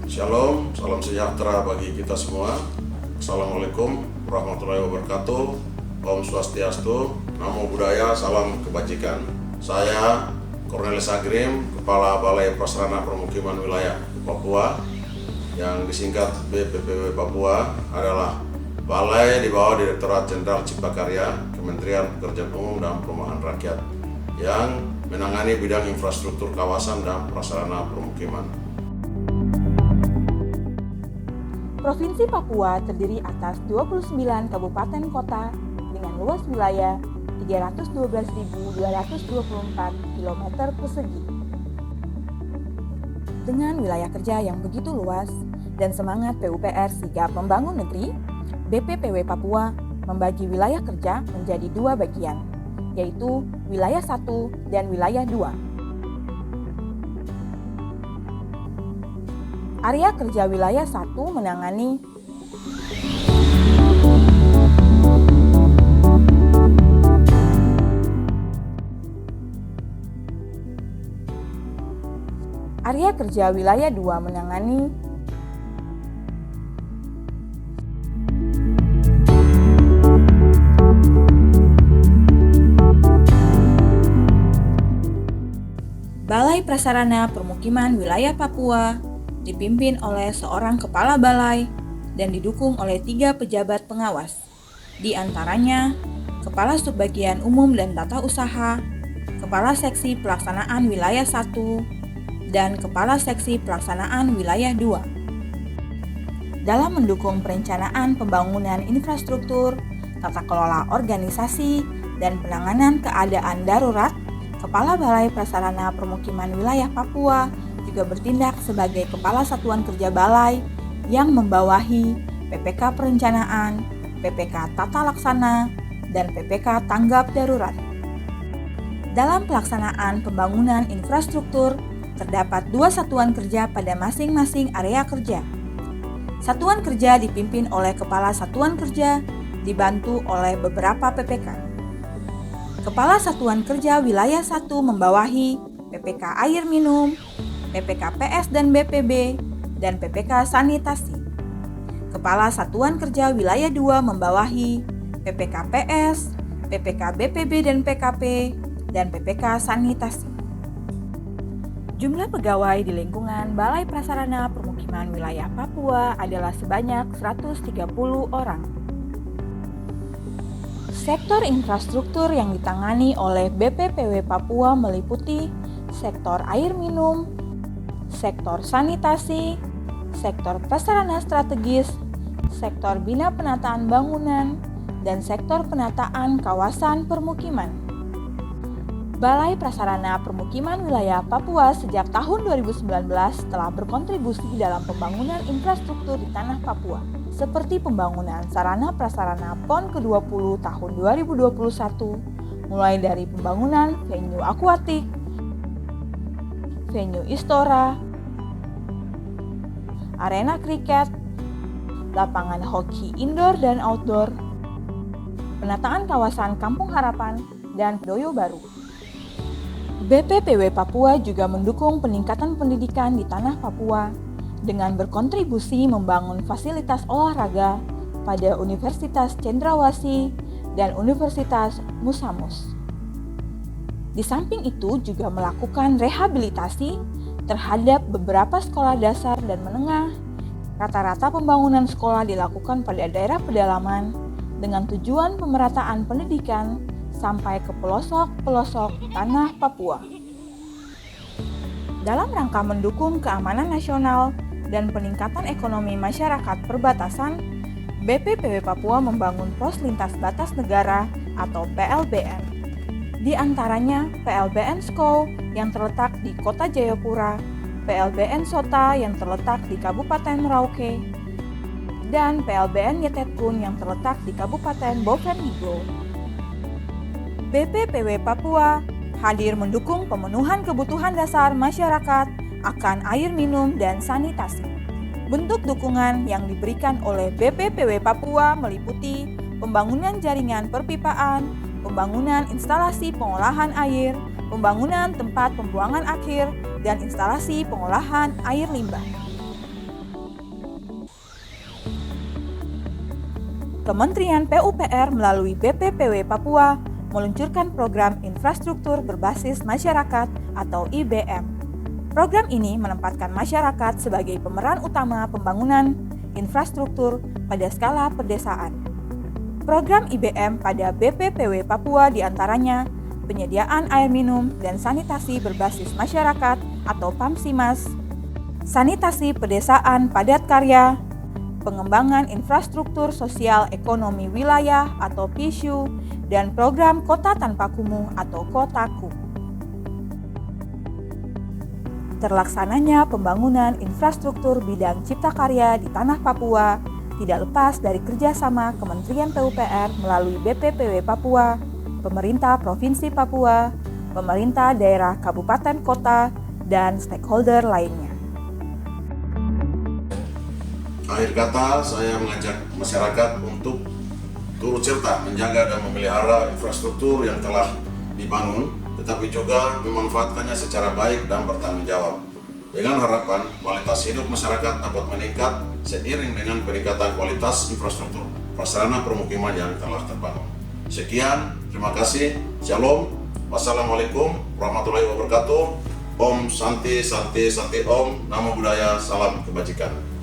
Shalom, salam sejahtera bagi kita semua. Assalamualaikum warahmatullahi wabarakatuh. Om Swastiastu, Namo Buddhaya, salam kebajikan. Saya Cornelis Agrim, Kepala Balai Prasarana Permukiman Wilayah Papua, yang disingkat BPPW Papua, adalah balai di bawah Direktorat Jenderal Cipta Karya, Kementerian Pekerjaan Umum dan Perumahan Rakyat, yang menangani bidang infrastruktur kawasan dan prasarana permukiman. Provinsi Papua terdiri atas 29 kabupaten kota dengan luas wilayah 312.224 km persegi. Dengan wilayah kerja yang begitu luas dan semangat PUPR sigap membangun negeri, BPPW Papua membagi wilayah kerja menjadi dua bagian, yaitu wilayah 1 dan wilayah 2. Area kerja wilayah 1 menangani Area kerja wilayah 2 menangani Balai Prasarana Permukiman Wilayah Papua dipimpin oleh seorang kepala balai dan didukung oleh 3 pejabat pengawas, di antaranya Kepala Subbagian Umum dan Tata Usaha, Kepala Seksi Pelaksanaan Wilayah 1, dan Kepala Seksi Pelaksanaan Wilayah 2. Dalam mendukung perencanaan pembangunan infrastruktur, tata kelola organisasi, dan penanganan keadaan darurat, Kepala Balai Prasarana Permukiman Wilayah Papua juga bertindak sebagai Kepala Satuan Kerja Balai yang membawahi PPK Perencanaan, PPK Tata Laksana, dan PPK Tanggap Darurat. Dalam pelaksanaan pembangunan infrastruktur, terdapat 2 satuan kerja pada masing-masing area kerja. Satuan kerja dipimpin oleh Kepala Satuan Kerja, dibantu oleh beberapa PPK. Kepala Satuan Kerja Wilayah 1 membawahi PPK Air Minum, PPK PS dan BPB, dan PPK Sanitasi. Kepala Satuan Kerja Wilayah 2 membawahi PPK PS, PPK BPB dan PKP, dan PPK Sanitasi. Jumlah pegawai di lingkungan Balai Prasarana Permukiman Wilayah Papua adalah sebanyak 130 orang. Sektor infrastruktur yang ditangani oleh BPPW Papua meliputi sektor air minum, sektor sanitasi, sektor prasarana strategis, sektor bina penataan bangunan, dan sektor penataan kawasan permukiman. Balai Prasarana Permukiman Wilayah Papua sejak tahun 2019 telah berkontribusi dalam pembangunan infrastruktur di tanah Papua, seperti pembangunan sarana prasarana PON ke-20 tahun 2021, mulai dari pembangunan venue akuatik, venue Istora, arena kriket, lapangan hoki indoor dan outdoor, penataan kawasan Kampung Harapan, dan Doyo Baru. BPPW Papua juga mendukung peningkatan pendidikan di tanah Papua dengan berkontribusi membangun fasilitas olahraga pada Universitas Cendrawasih dan Universitas Musamus. Di samping itu juga melakukan rehabilitasi terhadap beberapa sekolah dasar dan menengah. Rata-rata pembangunan sekolah dilakukan pada daerah pedalaman dengan tujuan pemerataan pendidikan sampai ke pelosok-pelosok tanah Papua. Dalam rangka mendukung keamanan nasional dan peningkatan ekonomi masyarakat perbatasan, BPPW Papua membangun pos lintas batas negara atau PLBN. Di antaranya PLBN Skou yang terletak di Kota Jayapura, PLBN Sota yang terletak di Kabupaten Merauke, dan PLBN Yetetkun yang terletak di Kabupaten Bovendiglo. BPPW Papua hadir mendukung pemenuhan kebutuhan dasar masyarakat akan air minum dan sanitasi. Bentuk dukungan yang diberikan oleh BPPW Papua meliputi pembangunan jaringan perpipaan, pembangunan instalasi pengolahan air, pembangunan tempat pembuangan akhir, dan instalasi pengolahan air limbah. Kementerian PUPR melalui BPPW Papua meluncurkan program infrastruktur berbasis masyarakat atau IBM. Program ini menempatkan masyarakat sebagai pemeran utama pembangunan infrastruktur pada skala perdesaan. Program IBM pada BPPW Papua diantaranya penyediaan air minum dan sanitasi berbasis masyarakat atau PAMSIMAS, sanitasi pedesaan padat karya, pengembangan infrastruktur sosial ekonomi wilayah atau PISU, dan program Kota Tanpa Kumuh atau Kotaku. Terlaksananya pembangunan infrastruktur bidang cipta karya di tanah Papua tidak lepas dari kerjasama Kementerian PUPR melalui BPPW Papua, pemerintah Provinsi Papua, pemerintah daerah kabupaten kota, dan stakeholder lainnya. Akhir kata, saya mengajak masyarakat untuk turut serta menjaga dan memelihara infrastruktur yang telah dibangun, tetapi juga memanfaatkannya secara baik dan bertanggung jawab. Dengan harapan kualitas hidup masyarakat dapat meningkat seiring dengan peningkatan kualitas infrastruktur prasarana permukiman yang telah terbangun. Sekian, terima kasih. Shalom. Wassalamualaikum warahmatullahi wabarakatuh. Om Santi Santi Santi Om. Namo Buddhaya. Salam kebajikan.